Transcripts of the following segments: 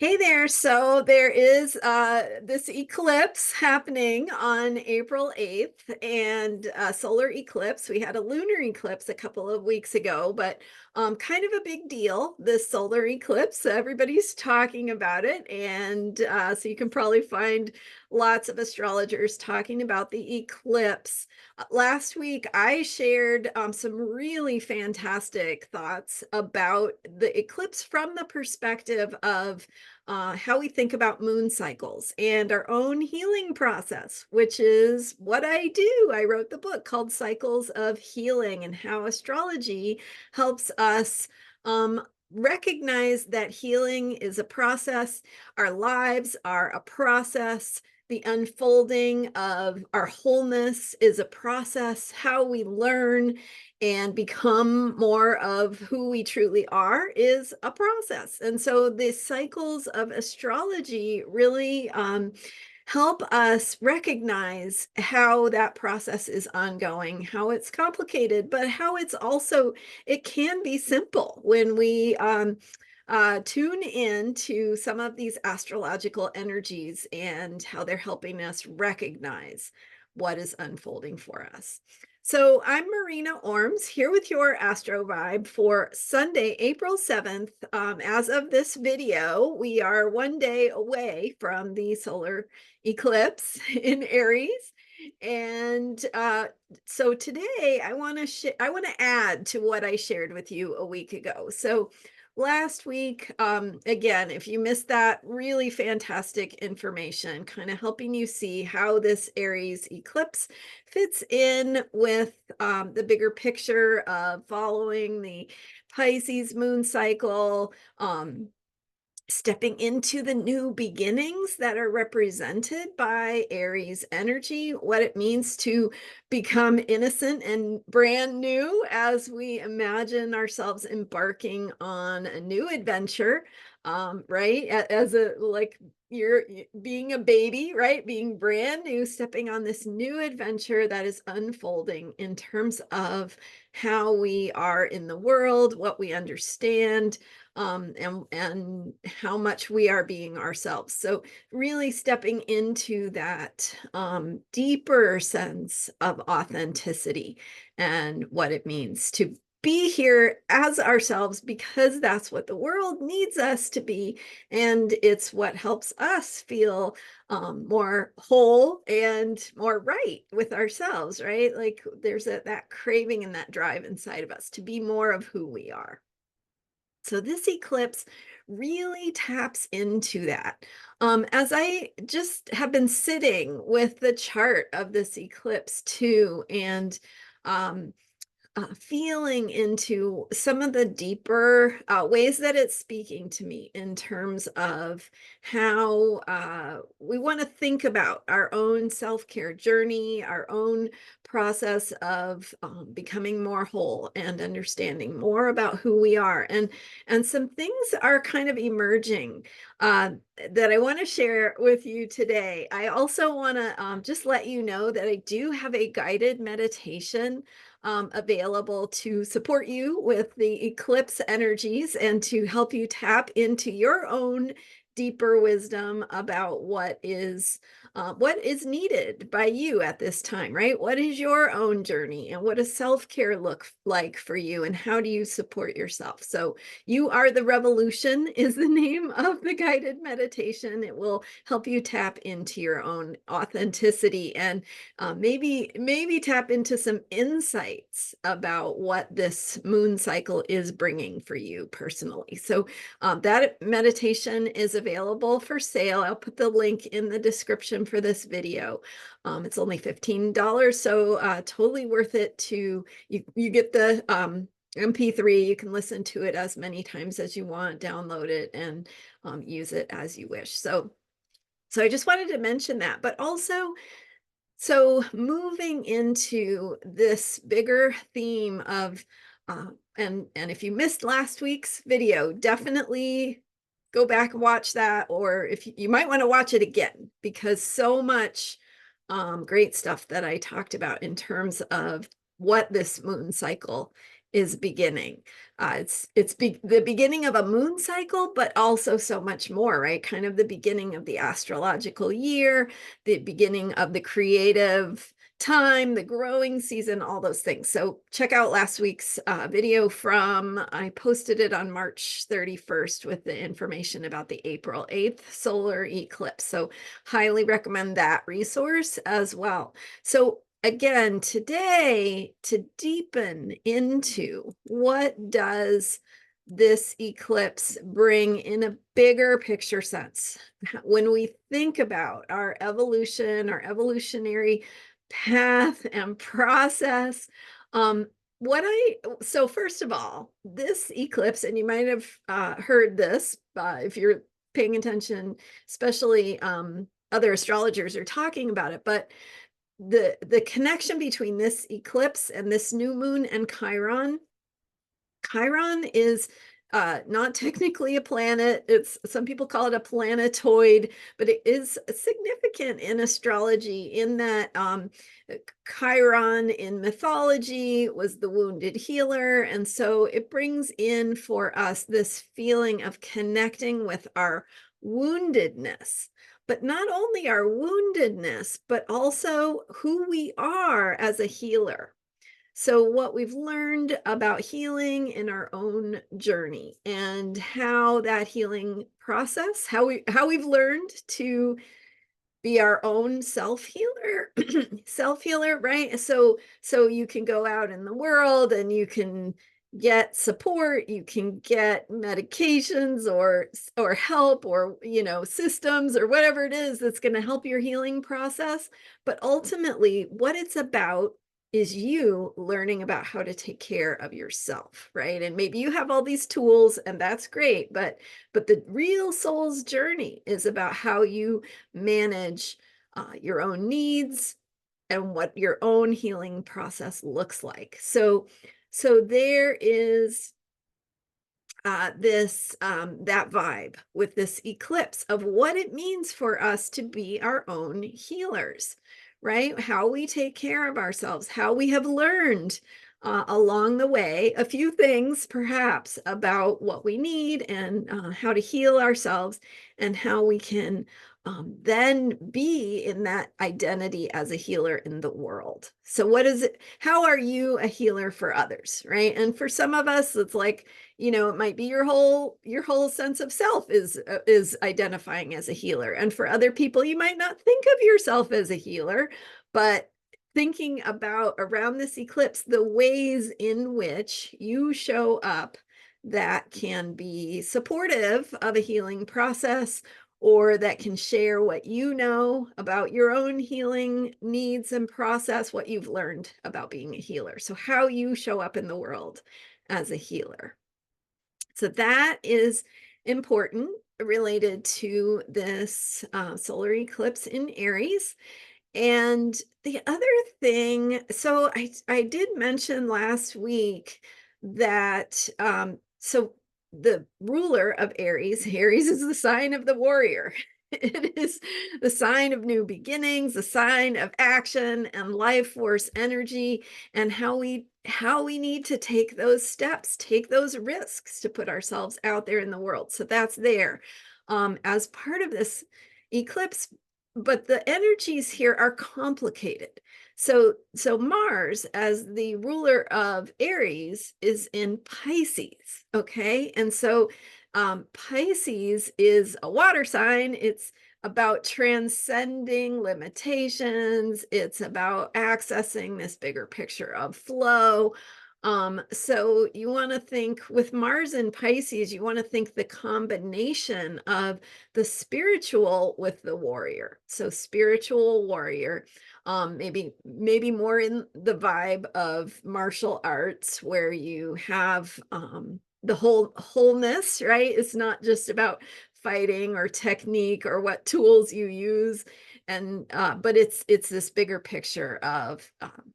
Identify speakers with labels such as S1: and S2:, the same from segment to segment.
S1: Hey there. So there is this eclipse happening on April 8th and solar eclipse. We had a lunar eclipse a couple of weeks ago, but kind of a big deal, this solar eclipse. Everybody's talking about it. And so you can probably find lots of astrologers talking about the eclipse. Last week, I shared some really fantastic thoughts about the eclipse from the perspective of how we think about moon cycles and our own healing process, which is what I do. I wrote the book called Cycles of Healing and how astrology helps us recognize that healing is a process. Our lives are a process. The unfolding of our wholeness is a process. How we learn and become more of who we truly are is a process. And so the cycles of astrology really help us recognize how that process is ongoing, how it's complicated, but how it's also, it can be simple when we tune in to some of these astrological energies and how they're helping us recognize what is unfolding for us. So I'm Marina Orms here with your Astro Vibe for Sunday, April 7th. As of this video, we are one day away from the solar eclipse in Aries. And so today I want to add to what I shared with you a week ago. So last week, again, if you missed that, really fantastic information, kind of helping you see how this Aries eclipse fits in with the bigger picture of following the Pisces moon cycle, stepping into the new beginnings that are represented by Aries energy, what it means to become innocent and brand new as we imagine ourselves embarking on a new adventure, right? As a, like, you're being a baby, right? Being brand new, stepping on this new adventure that is unfolding in terms of how we are in the world, what we understand, and how much we are being ourselves. So really stepping into that deeper sense of authenticity and what it means to be here as ourselves, because that's what the world needs us to be, and it's what helps us feel more whole and more right with ourselves, right? Like there's that craving and that drive inside of us to be more of who we are. So this eclipse really taps into that. As I just have been sitting with the chart of this eclipse too, and um, feeling into some of the deeper ways that it's speaking to me in terms of how we want to think about our own self-care journey, our own process of becoming more whole and understanding more about who we are. And some things are kind of emerging uh, that I want to share with you today. I also want to just let you know that I do have a guided meditation available to support you with the eclipse energies and to help you tap into your own deeper wisdom about what is needed by you at this time, right? What is your own journey and what does self-care look like for you, and how do you support yourself? So You Are the Revolution is the name of the guided meditation. It will help you tap into your own authenticity and maybe tap into some insights about what this moon cycle is bringing for you personally. So that meditation is available for sale. I'll put the link in the description for this video. It's only $15, so totally worth it. You get the MP3. You can listen to it as many times as you want, download it, and use it as you wish. So I just wanted to mention that, but also, so moving into this bigger theme of, and if you missed last week's video, definitely go back and watch that, or if you might want to watch it again, because so much great stuff that I talked about in terms of what this moon cycle is beginning. The beginning of a moon cycle, but also so much more, right? Kind of the beginning of the astrological year, the beginning of the creative time, the growing season, all those things. So check out last week's video I posted it on March 31st with the information about the April 8th solar eclipse. So highly recommend that resource as well. So again, today, to deepen into what does this eclipse bring in a bigger picture sense, when we think about our evolution, our evolutionary path and process, so first of all, this eclipse, and you might have heard this if you're paying attention, especially other astrologers are talking about it, but the connection between this eclipse and this new moon and Chiron is not technically a planet. Some people call it a planetoid, but it is significant in astrology in that Chiron in mythology was the wounded healer. And so it brings in for us this feeling of connecting with our woundedness, but not only our woundedness, but also who we are as a healer. So what we've learned about healing in our own journey and how that healing process, how we've learned to be our own self-healer, self-healer, right? So you can go out in the world and you can get support, you can get medications or help or systems or whatever it is that's going to help your healing process. But ultimately, what it's about is you learning about how to take care of yourself, right? And maybe you have all these tools and that's great, but the real soul's journey is about how you manage your own needs and what your own healing process looks like. So there is that vibe with this eclipse of what it means for us to be our own healers, right? How we take care of ourselves, how we have learned along the way a few things perhaps about what we need and how to heal ourselves and how we can then be in that identity as a healer in the world. So what is it? How are you a healer for others, right? And for some of us, it's like, it might be your whole sense of self is identifying as a healer. And for other people, you might not think of yourself as a healer, but thinking about around this eclipse, the ways in which you show up that can be supportive of a healing process or that can share what you know about your own healing needs and process, what you've learned about being a healer. So how you show up in the world as a healer. So that is important related to this solar eclipse in Aries. And the other thing, so I did mention last week that so the ruler of Aries, Aries is the sign of the warrior. It is the sign of new beginnings, the sign of action and life force energy, and how we need to take those steps, take those risks to put ourselves out there in the world. So that's there as part of this eclipse, but the energies here are complicated. So Mars, as the ruler of Aries, is in Pisces. Okay, and so Pisces is a water sign. It's about transcending limitations. It's about accessing this bigger picture of flow. So you want to think with Mars in Pisces, you want to think the combination of the spiritual with the warrior. So spiritual warrior, maybe more in the vibe of martial arts where you have the wholeness, right? It's not just about fighting or technique or what tools you use, and but it's this bigger picture of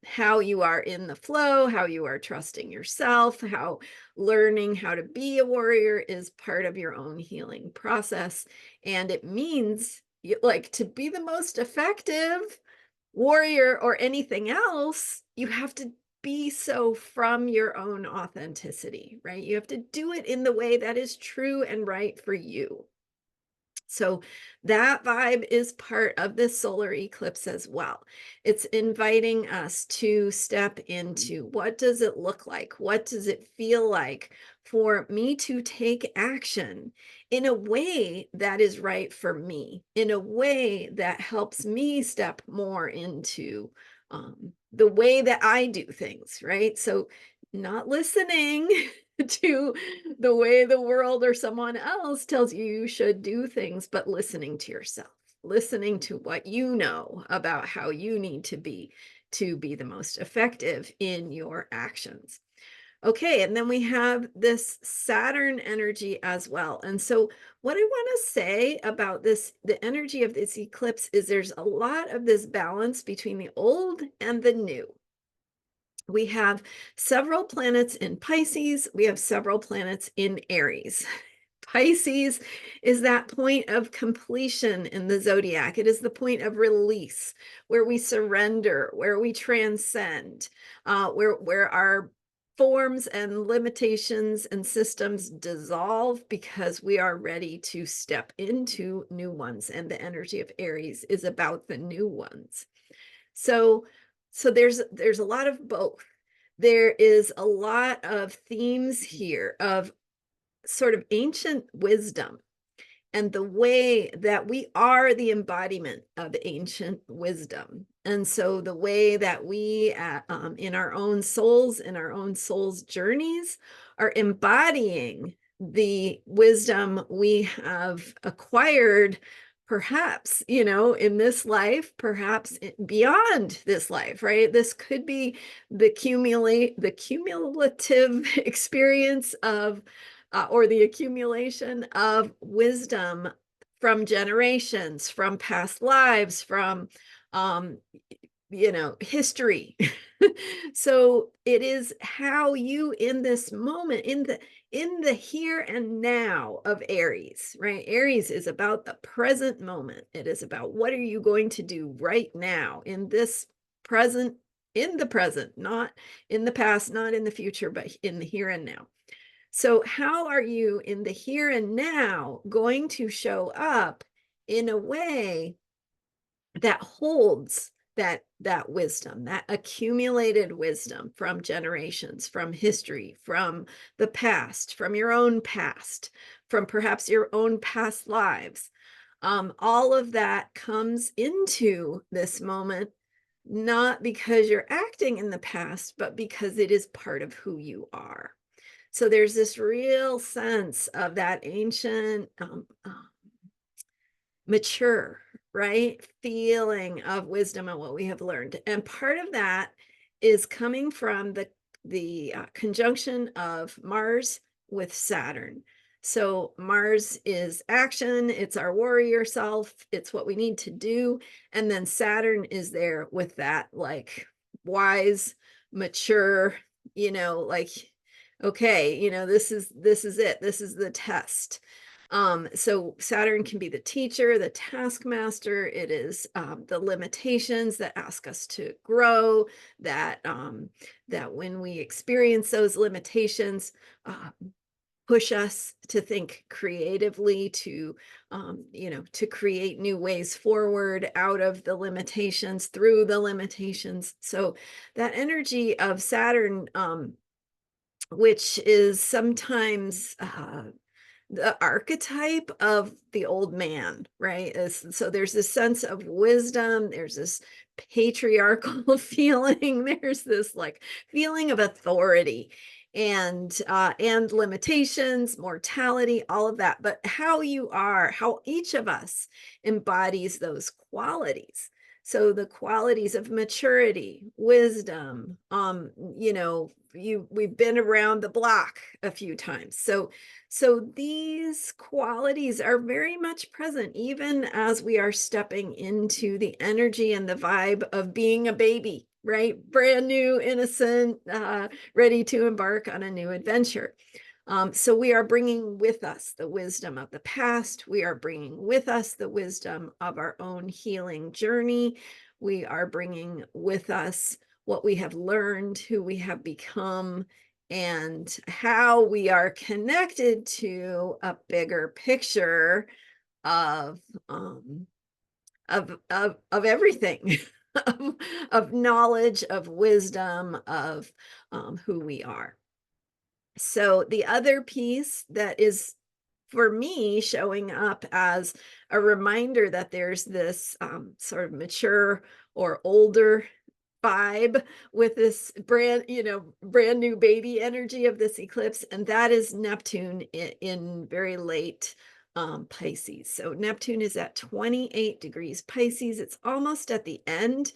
S1: how you are in the flow, how you are trusting yourself, how learning how to be a warrior is part of your own healing process. And it means like to be the most effective warrior or anything else, you have to be so from your own authenticity, right? You have to do it in the way that is true and right for you. So that vibe is part of this solar eclipse as well. It's inviting us to step into, what does it look like? What does it feel like for me to take action in a way that is right for me, in a way that helps me step more into the way that I do things, right? So not listening to the way the world or someone else tells you you should do things, but listening to yourself, listening to what you know about how you need to be the most effective in your actions. Okay, and then we have this Saturn energy as well. And so, what I want to say about this, the energy of this eclipse, is there's a lot of this balance between the old and the new. We have several planets in Pisces, we have several planets in Aries. Pisces is that point of completion in the zodiac. It is the point of release, where we surrender, where we transcend, where our forms and limitations and systems dissolve because we are ready to step into new ones. And the energy of Aries is about the new ones. So there's a lot of both. There is a lot of themes here of sort of ancient wisdom and the way that we are the embodiment of ancient wisdom. And so the way that we, in our own souls, in our own souls' journeys, are embodying the wisdom we have acquired, perhaps, in this life, perhaps beyond this life, right? This could be the cumulative experience of or the accumulation of wisdom from generations, from past lives, from um, history. So it is how you, in this moment, in the here and now of Aries, right? Aries is about the present moment. It is about, what are you going to do right now in this present, in the present, not in the past, not in the future, but in the here and now. So how are you in the here and now going to show up in a way that holds that wisdom, that accumulated wisdom from generations, from history, from the past, from your own past, from perhaps your own past lives? All of that comes into this moment, not because you're acting in the past, but because it is part of who you are. So there's this real sense of that ancient, mature, right, feeling of wisdom and what we have learned. And part of that is coming from the conjunction of Mars with Saturn. So Mars is action, it's our warrior self, it's what we need to do. And then Saturn is there with that, like, wise, mature, like, okay, this is it, this is the test. So Saturn can be the teacher, the taskmaster. It is the limitations that ask us to grow, that that when we experience those limitations, push us to think creatively, to to create new ways forward out of the limitations, through the limitations. So that energy of Saturn, which is sometimes the archetype of the old man, right? So there's this sense of wisdom, there's this patriarchal feeling, there's this like feeling of authority and limitations, mortality, all of that. But how you are, how each of us embodies those qualities. So the qualities of maturity, wisdom, we've been around the block a few times. So these qualities are very much present, even as we are stepping into the energy and the vibe of being a baby, right? Brand new, innocent, ready to embark on a new adventure. So we are bringing with us the wisdom of the past. We are bringing with us the wisdom of our own healing journey. We are bringing with us what we have learned, who we have become, and how we are connected to a bigger picture of everything, of knowledge, of wisdom, of who we are. So the other piece that is for me showing up as a reminder that there's this sort of mature or older vibe with this brand new baby energy of this eclipse, and that is Neptune in very late Pisces. So Neptune is at 28 degrees Pisces. It's almost at the end.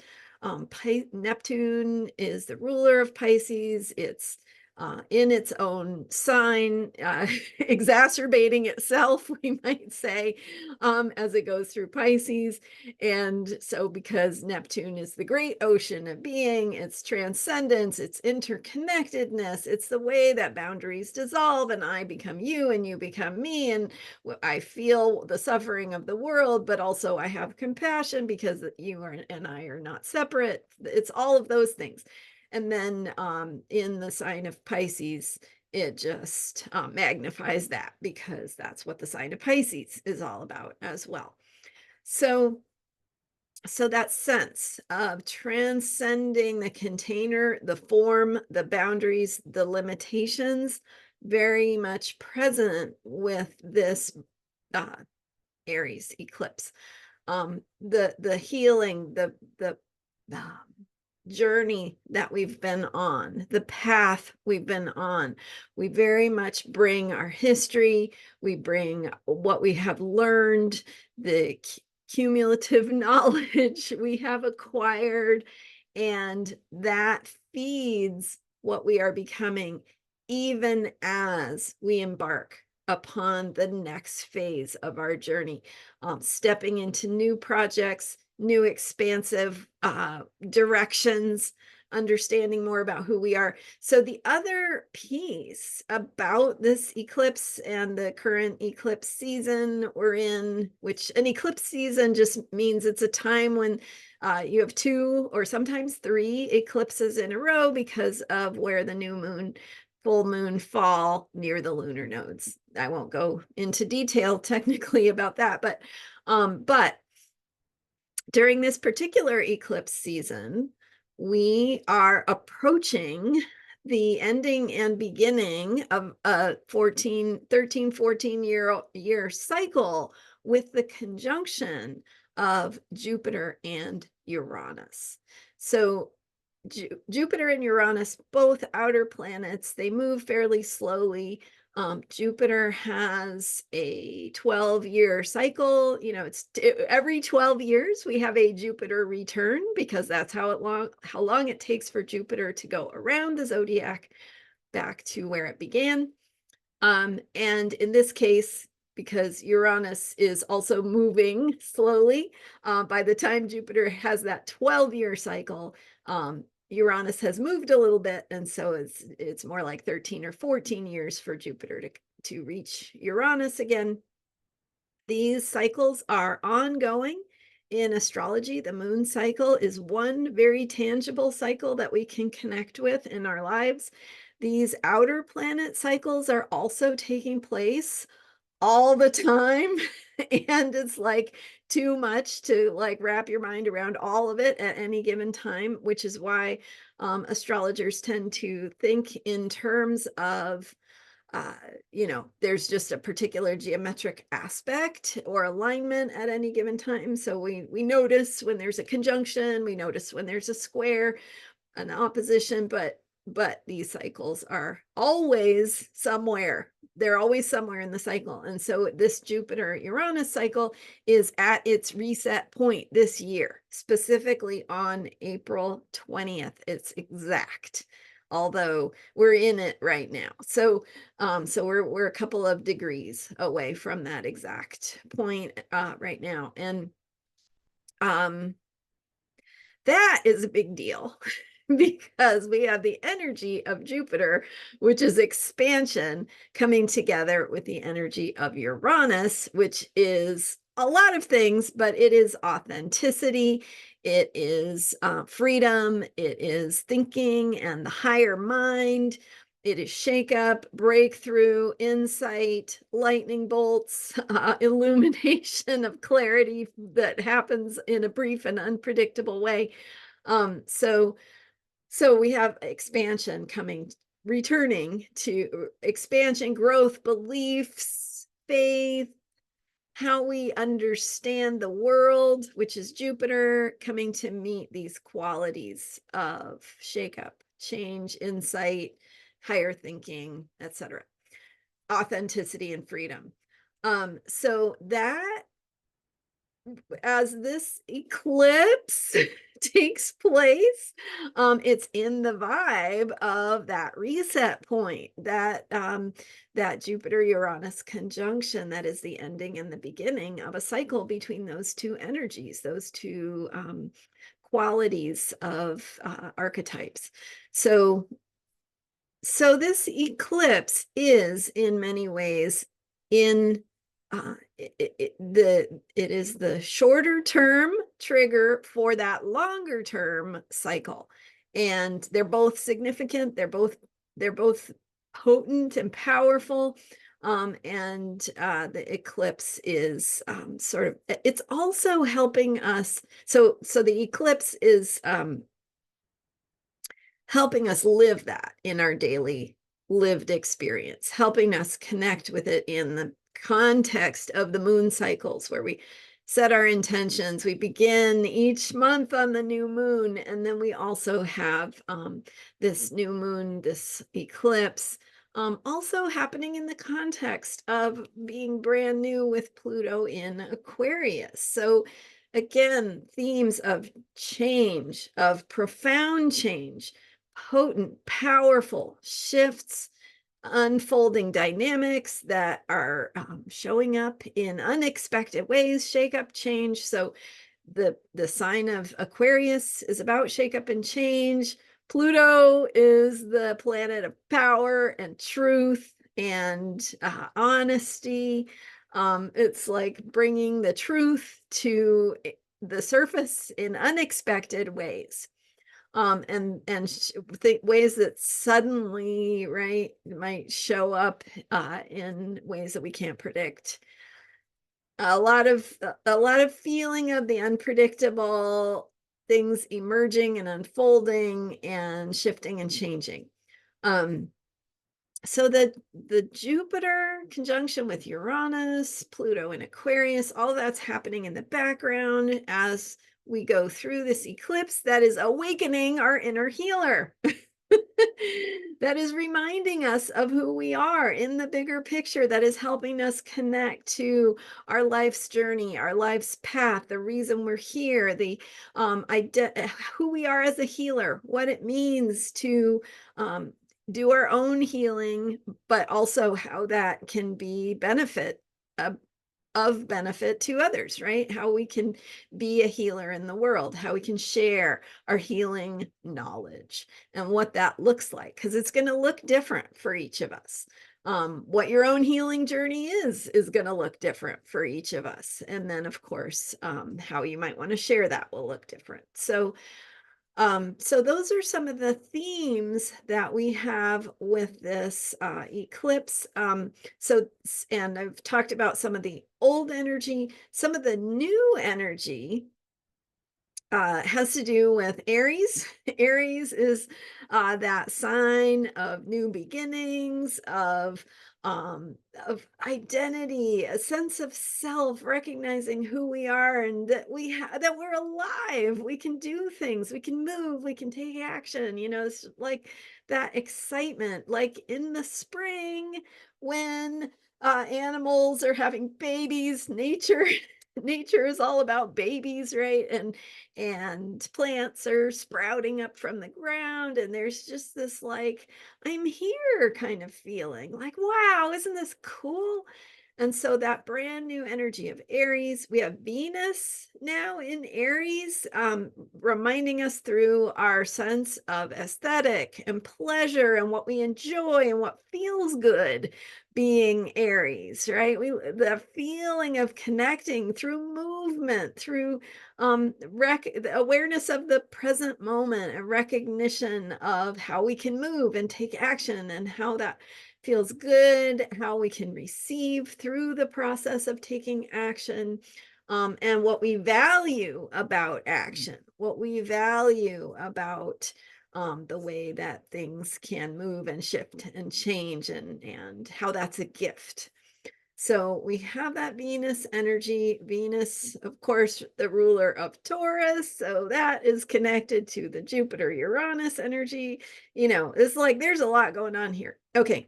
S1: Neptune is the ruler of Pisces. It's in its own sign, exacerbating itself, we might say, as it goes through Pisces. And so because Neptune is the great ocean of being, it's transcendence, it's interconnectedness, it's the way that boundaries dissolve and I become you and you become me. And I feel the suffering of the world, but also I have compassion because you and I are not separate. It's all of those things. And then in the sign of Pisces, it just magnifies that because that's what the sign of Pisces is all about as well. So that sense of transcending the container, the form, the boundaries, the limitations, very much present with this Aries eclipse. The healing, the journey that we've been on, the path we've been on. We very much bring our history, we bring what we have learned, the cumulative knowledge we have acquired, and that feeds what we are becoming, even as we embark upon the next phase of our journey, stepping into new projects, new expansive directions, understanding more about who we are. So the other piece about this eclipse and the current eclipse season we're in, which an eclipse season just means it's a time when you have 2 or sometimes 3 eclipses in a row because of where the new moon, full moon fall near the lunar nodes. I won't go into detail technically about that, but during this particular eclipse season, we are approaching the ending and beginning of a 13, 14 year cycle with the conjunction of Jupiter and Uranus. So Jupiter and Uranus, both outer planets, they move fairly slowly. Jupiter has a 12-year cycle. It's every 12 years we have a Jupiter return because that's how long it takes for Jupiter to go around the zodiac back to where it began. And in this case, because Uranus is also moving slowly, by the time Jupiter has that 12-year cycle, Uranus has moved a little bit, and so it's more like 13 or 14 years for Jupiter to reach Uranus again. These cycles are ongoing in astrology. The moon cycle is one very tangible cycle that we can connect with in our lives. These outer planet cycles are also taking place all the time. And it's like too much to like wrap your mind around all of it at any given time, which is why astrologers tend to think in terms of there's just a particular geometric aspect or alignment at any given time. So we notice when there's a conjunction, we notice when there's a square, an opposition, but these cycles are always somewhere. They're always somewhere in the cycle. And so this Jupiter-Uranus cycle is at its reset point this year, specifically on April 20th. It's exact, although we're in it right now. So we're a couple of degrees away from that exact point right now. And that is a big deal because we have the energy of Jupiter, which is expansion, coming together with the energy of Uranus, which is a lot of things, but it is authenticity. It is freedom. It is thinking and the higher mind. It is shakeup, breakthrough, insight, lightning bolts, illumination of clarity that happens in a brief and unpredictable way. So we have expansion coming, returning to expansion, growth, beliefs, faith, how we understand the world, which is Jupiter, coming to meet these qualities of shakeup, change, insight, higher thinking, etc., authenticity and freedom. So that, as this eclipse takes place, it's in the vibe of that reset point, that that Jupiter Uranus conjunction, that is the ending and the beginning of a cycle between those two energies, those two qualities of archetypes. So this eclipse is in many ways in it is the shorter term trigger for that longer term cycle, and they're both significant. They're both potent and powerful. And the eclipse is sort of, it's also helping us. So the eclipse is helping us live that in our daily lived experience, helping us connect with it in the context of the moon cycles, where we set our intentions. We begin each month on the new moon, and then we also have this new moon, this eclipse, also happening in the context of being brand new with Pluto in Aquarius. So again, themes of change, of profound change, potent, powerful shifts, unfolding dynamics that are showing up in unexpected ways, shakeup, change. So the sign of Aquarius is about shakeup and change. Pluto is the planet of power and truth and honesty. It's like bringing the truth to the surface in unexpected ways. And ways that suddenly, right, might show up in ways that we can't predict. A lot of feeling of the unpredictable, things emerging and unfolding and shifting and changing. So the Jupiter conjunction with Uranus, Pluto in Aquarius, all that's happening in the background as we go through this eclipse, that is awakening our inner healer. That is reminding us of who we are in the bigger picture, that is helping us connect to our life's journey, our life's path, the reason we're here, the who we are as a healer, what it means to do our own healing, but also how that can be of benefit to others, right? How we can be a healer in the world, how we can share our healing knowledge and what that looks like, because it's going to look different for each of us. What your own healing journey is going to look different for each of us. And then, of course, how you might want to share that will look different. So those are some of the themes that we have with this eclipse. And I've talked about some of the old energy. Some of the new energy has to do with Aries. Aries is that sign of new beginnings, of identity, a sense of self, recognizing who we are and that that we're alive. We can do things, we can move, we can take action. It's like that excitement, like in the spring when animals are having babies, nature is all about babies, right? And plants are sprouting up from the ground, and there's just this like, I'm here kind of feeling, like, wow, isn't this cool? And so that brand new energy of Aries, we have Venus now in Aries, reminding us through our sense of aesthetic and pleasure and what we enjoy and what feels good being Aries, right? The feeling of connecting through movement, through the awareness of the present moment and recognition of how we can move and take action and how that feels good, how we can receive through the process of taking action, and what we value about action, what we value about the way that things can move and shift and change, and how that's a gift. So we have that Venus energy. Venus, of course, the ruler of Taurus. So that is connected to the Jupiter Uranus energy. It's like there's a lot going on here. Okay.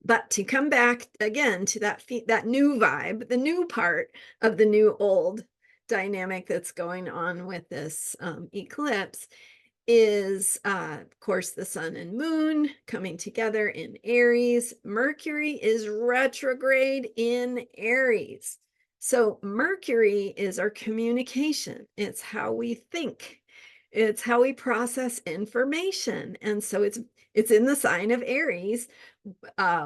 S1: But to come back again to that new vibe, the new part of the new old dynamic that's going on with this eclipse is, of course, the sun and moon coming together in Aries. Mercury is retrograde in Aries. So Mercury is our communication. It's how we think. It's how we process information. And so it's in the sign of Aries,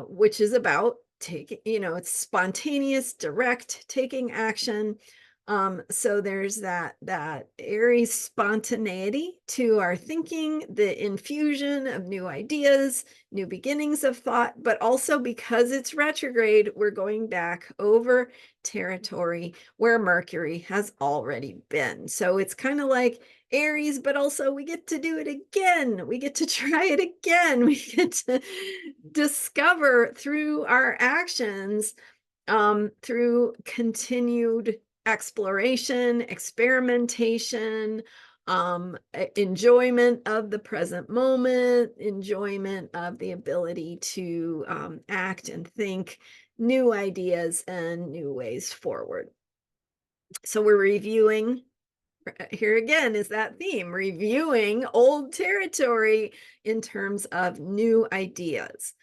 S1: which is about taking, it's spontaneous, direct, taking action. So there's that Aries spontaneity to our thinking, the infusion of new ideas, new beginnings of thought, but also because it's retrograde, we're going back over territory where Mercury has already been. So it's kind of like Aries, but also we get to do it again. We get to try it again. We get to discover through our actions, through continued exploration, experimentation, enjoyment of the present moment, enjoyment of the ability to act and think new ideas and new ways forward. So we're reviewing. Here again is that theme, reviewing old territory in terms of new ideas.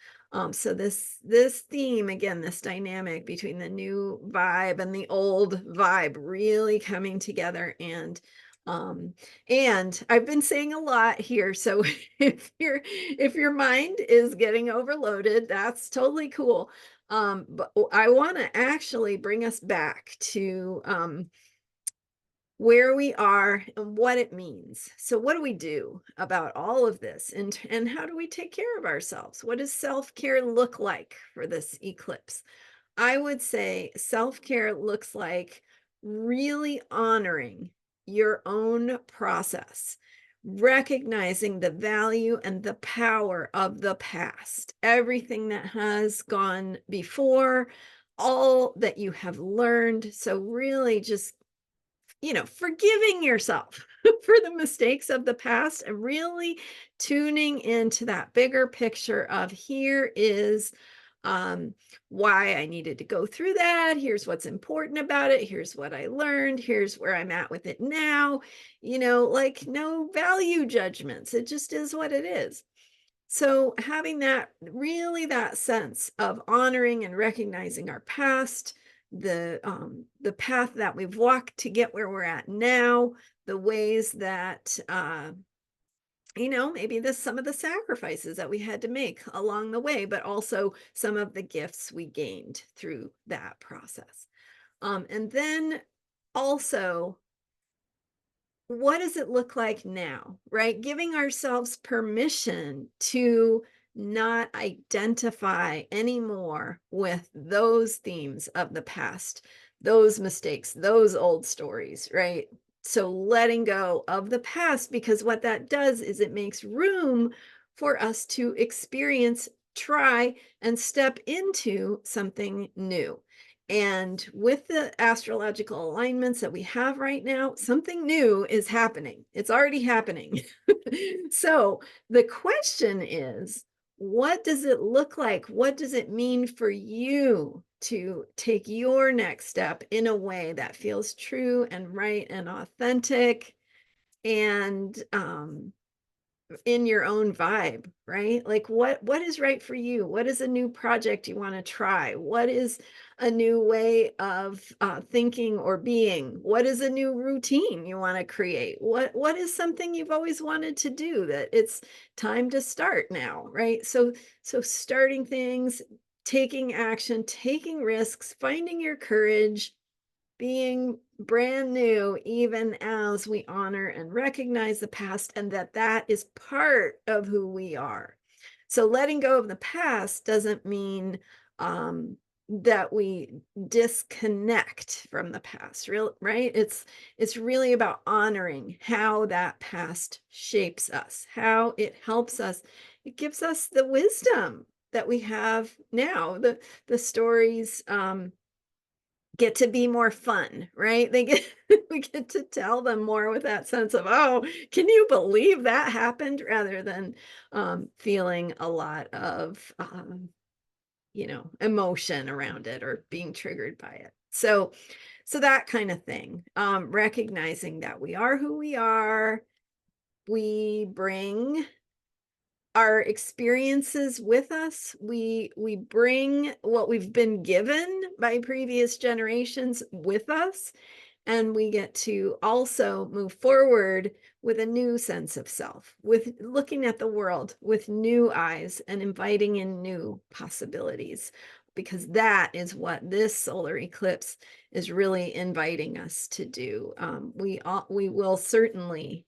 S1: So this theme, again, this dynamic between the new vibe and the old vibe really coming together. And I've been saying a lot here. So if your mind is getting overloaded, that's totally cool. But I want to actually bring us back to where we are and what it means. So what do we do about all of this, and how do we take care of ourselves? What does self-care look like for this eclipse? I would say self-care looks like really honoring your own process, recognizing the value and the power of the past, everything that has gone before, all that you have learned. So really just forgiving yourself for the mistakes of the past and really tuning into that bigger picture of here is why I needed to go through that. Here's what's important about it. Here's what I learned. Here's where I'm at with it now. Like no value judgments. It just is what it is. So having that sense of honoring and recognizing our past, the path that we've walked to get where we're at now, the ways that maybe some of the sacrifices that we had to make along the way, but also some of the gifts we gained through that process. And then also, what does it look like now, right? Giving ourselves permission to not identify anymore with those themes of the past, those mistakes, those old stories, right? So letting go of the past, because what that does is it makes room for us to experience, try, and step into something new. And with the astrological alignments that we have right now, something new is happening. It's already happening. So the question is, what does it look like? What does it mean for you to take your next step in a way that feels true and right and authentic and in your own vibe, right? Like what is right for you? What is a new project you want to try? What is a new way of thinking or being? What is a new routine you want to create? What is something you've always wanted to do that it's time to start now, right? So starting things, taking action, taking risks, finding your courage, being brand new, even as we honor and recognize the past, and that is part of who we are. So letting go of the past doesn't mean that we disconnect from the past, real right? It's really about honoring how that past shapes us, how it helps us. It gives us the wisdom that we have now. The stories get to be more fun, right? They get we get to tell them more with that sense of, "Oh, can you believe that happened?" Rather than feeling a lot of emotion around it or being triggered by it. So that kind of thing. Recognizing that we are who we are, we bring our experiences with us. We bring what we've been given by previous generations with us, and we get to also move forward with a new sense of self, with looking at the world with new eyes and inviting in new possibilities, because that is what this solar eclipse is really inviting us to do. We will certainly,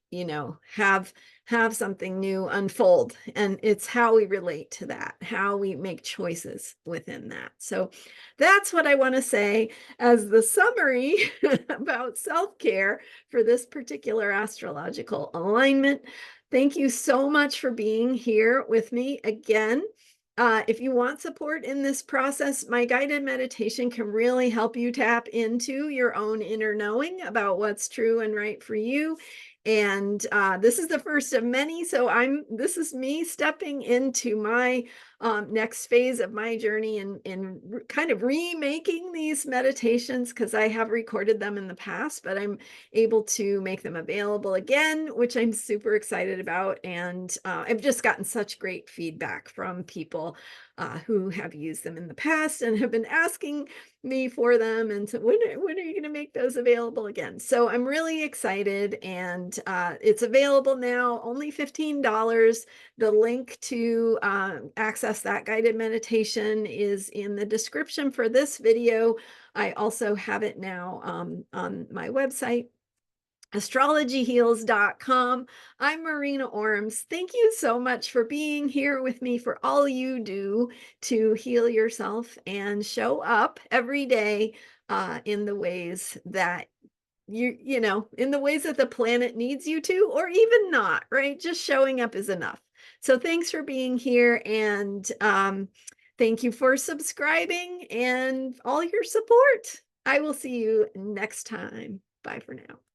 S1: have something new unfold, and it's how we relate to that, how we make choices within that. So that's what I want to say as the summary about self-care for this particular astrological alignment. Thank you so much for being here with me again. If you want support in this process, my guided meditation can really help you tap into your own inner knowing about what's true and right for you. And this is the first of many, so this is me stepping into my next phase of my journey in kind of remaking these meditations, because I have recorded them in the past, but I'm able to make them available again, which I'm super excited about. And I've just gotten such great feedback from people who have used them in the past and have been asking me for them. And so when are you going to make those available again? So I'm really excited, and it's available now, only $15. The link to access that guided meditation is in the description for this video. I also have it now on my website, astrologyheals.com. I'm Marina Orms. Thank you so much for being here with me, for all you do to heal yourself and show up every day in the ways that in the ways that the planet needs you to, or even not, right? Just showing up is enough. So thanks for being here, and thank you for subscribing and all your support. I will see you next time. Bye for now.